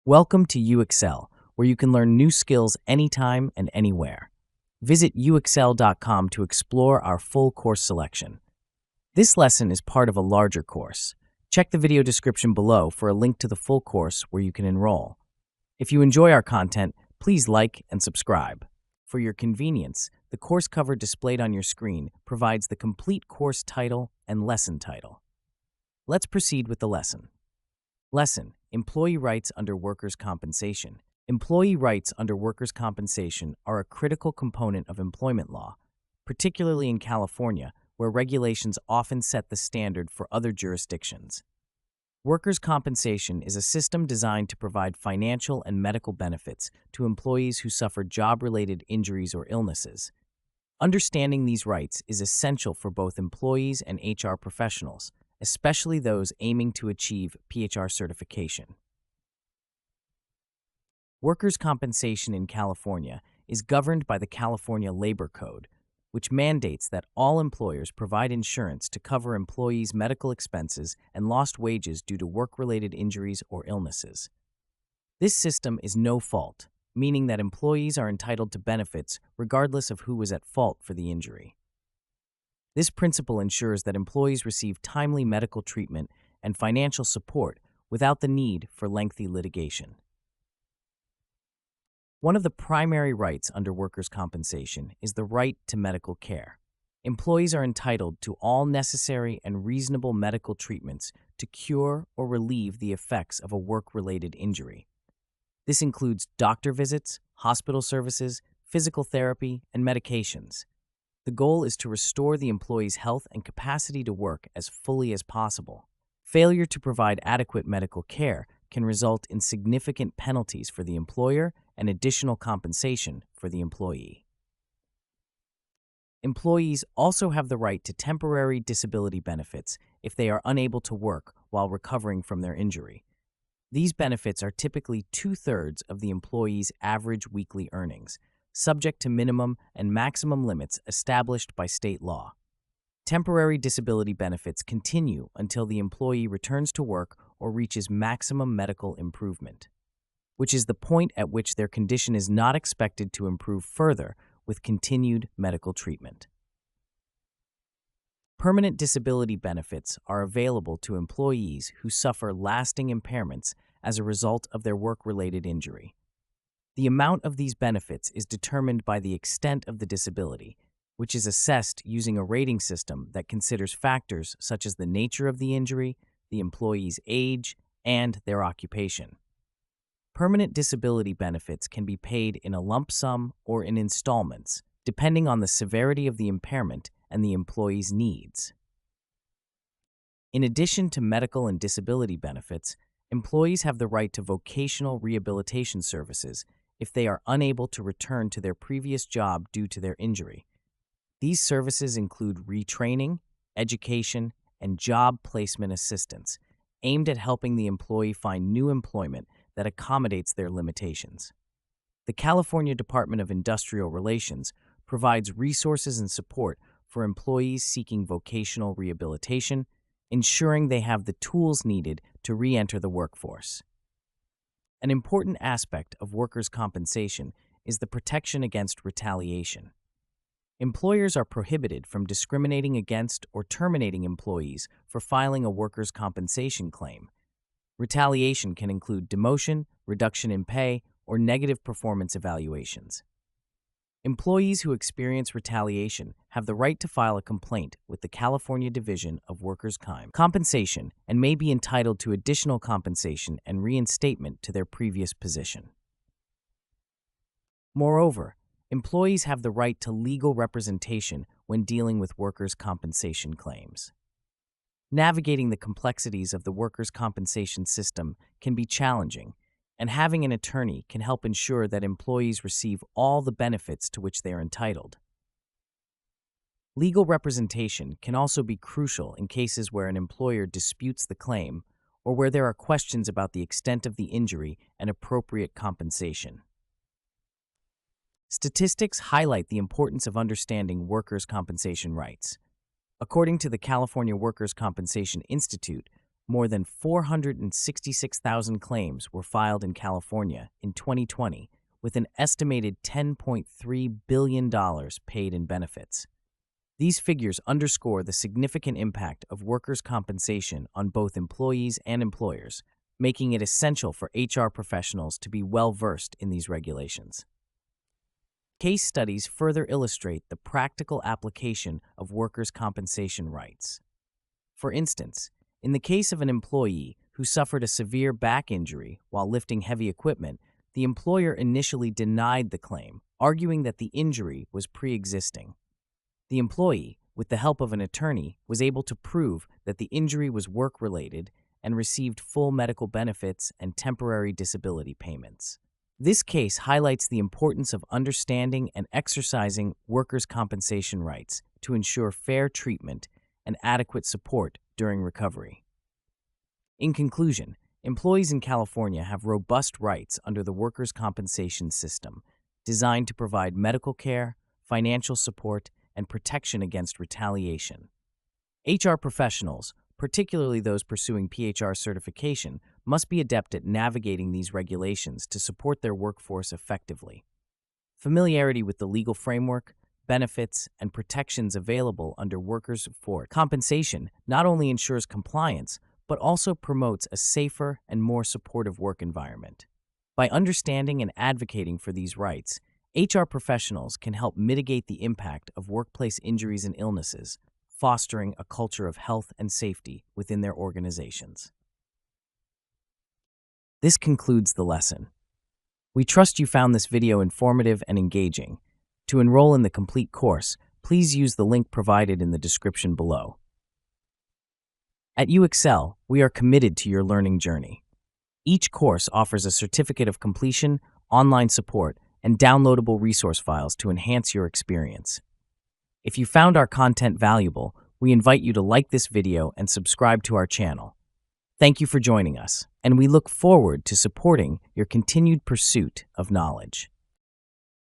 Welcome to UXL, where you can learn new skills anytime and anywhere. Visit uxl.com to explore our full course selection. This lesson is part of a larger course. Check the video description below for a link to the full course where you can enroll. If you enjoy our content, please like and subscribe. For your convenience, the course cover displayed on your screen provides the complete course title and lesson title. Let's proceed with the lesson. Lesson: Employee Rights under Workers' Compensation. Employee rights under workers' compensation are a critical component of employment law, particularly in California, where regulations often set the standard for other jurisdictions. Workers' compensation is a system designed to provide financial and medical benefits to employees who suffer job-related injuries or illnesses. Understanding these rights is essential for both employees and HR professionals, especially those aiming to achieve PHR certification. Workers' compensation in California is governed by the California Labor Code, which mandates that all employers provide insurance to cover employees' medical expenses and lost wages due to work-related injuries or illnesses. This system is no fault, meaning that employees are entitled to benefits regardless of who was at fault for the injury. This principle ensures that employees receive timely medical treatment and financial support without the need for lengthy litigation. One of the primary rights under workers' compensation is the right to medical care. Employees are entitled to all necessary and reasonable medical treatments to cure or relieve the effects of a work-related injury. This includes doctor visits, hospital services, physical therapy, and medications. The goal is to restore the employee's health and capacity to work as fully as possible. Failure to provide adequate medical care can result in significant penalties for the employer and additional compensation for the employee. Employees also have the right to temporary disability benefits if they are unable to work while recovering from their injury. These benefits are typically 2/3 of the employee's average weekly earnings, subject to minimum and maximum limits established by state law. Temporary disability benefits continue until the employee returns to work or reaches maximum medical improvement, which is the point at which their condition is not expected to improve further with continued medical treatment. Permanent disability benefits are available to employees who suffer lasting impairments as a result of their work-related injury. The amount of these benefits is determined by the extent of the disability, which is assessed using a rating system that considers factors such as the nature of the injury, the employee's age, and their occupation. Permanent disability benefits can be paid in a lump sum or in installments, depending on the severity of the impairment and the employee's needs. In addition to medical and disability benefits, employees have the right to vocational rehabilitation services if they are unable to return to their previous job due to their injury. These services include retraining, education, and job placement assistance, aimed at helping the employee find new employment that accommodates their limitations. The California Department of Industrial Relations provides resources and support for employees seeking vocational rehabilitation, ensuring they have the tools needed to re-enter the workforce. An important aspect of workers' compensation is the protection against retaliation. Employers are prohibited from discriminating against or terminating employees for filing a workers' compensation claim. Retaliation can include demotion, reduction in pay, or negative performance evaluations. Employees who experience retaliation have the right to file a complaint with the California Division of Workers' Compensation and may be entitled to additional compensation and reinstatement to their previous position. Moreover, employees have the right to legal representation when dealing with workers' compensation claims. Navigating the complexities of the workers' compensation system can be challenging, and having an attorney can help ensure that employees receive all the benefits to which they are entitled. Legal representation can also be crucial in cases where an employer disputes the claim or where there are questions about the extent of the injury and appropriate compensation. Statistics highlight the importance of understanding workers' compensation rights. According to the California Workers' Compensation Institute, more than 466,000 claims were filed in California in 2020, with an estimated $10.3 billion paid in benefits. These figures underscore the significant impact of workers' compensation on both employees and employers, making it essential for HR professionals to be well-versed in these regulations. Case studies further illustrate the practical application of workers' compensation rights. For instance, in the case of an employee who suffered a severe back injury while lifting heavy equipment, the employer initially denied the claim, arguing that the injury was pre-existing. The employee, with the help of an attorney, was able to prove that the injury was work-related and received full medical benefits and temporary disability payments. This case highlights the importance of understanding and exercising workers' compensation rights to ensure fair treatment and adequate support during recovery. In conclusion, employees in California have robust rights under the workers' compensation system, designed to provide medical care, financial support, and protection against retaliation. HR professionals, particularly those pursuing PHR certification, must be adept at navigating these regulations to support their workforce effectively. Familiarity with the legal framework, benefits, and protections available under workers' compensation not only ensures compliance, but also promotes a safer and more supportive work environment. By understanding and advocating for these rights, HR professionals can help mitigate the impact of workplace injuries and illnesses, fostering a culture of health and safety within their organizations. This concludes the lesson. We trust you found this video informative and engaging. To enroll in the complete course, please use the link provided in the description below. At UXL, we are committed to your learning journey. Each course offers a certificate of completion, online support, and downloadable resource files to enhance your experience. If you found our content valuable, we invite you to like this video and subscribe to our channel. Thank you for joining us, and we look forward to supporting your continued pursuit of knowledge.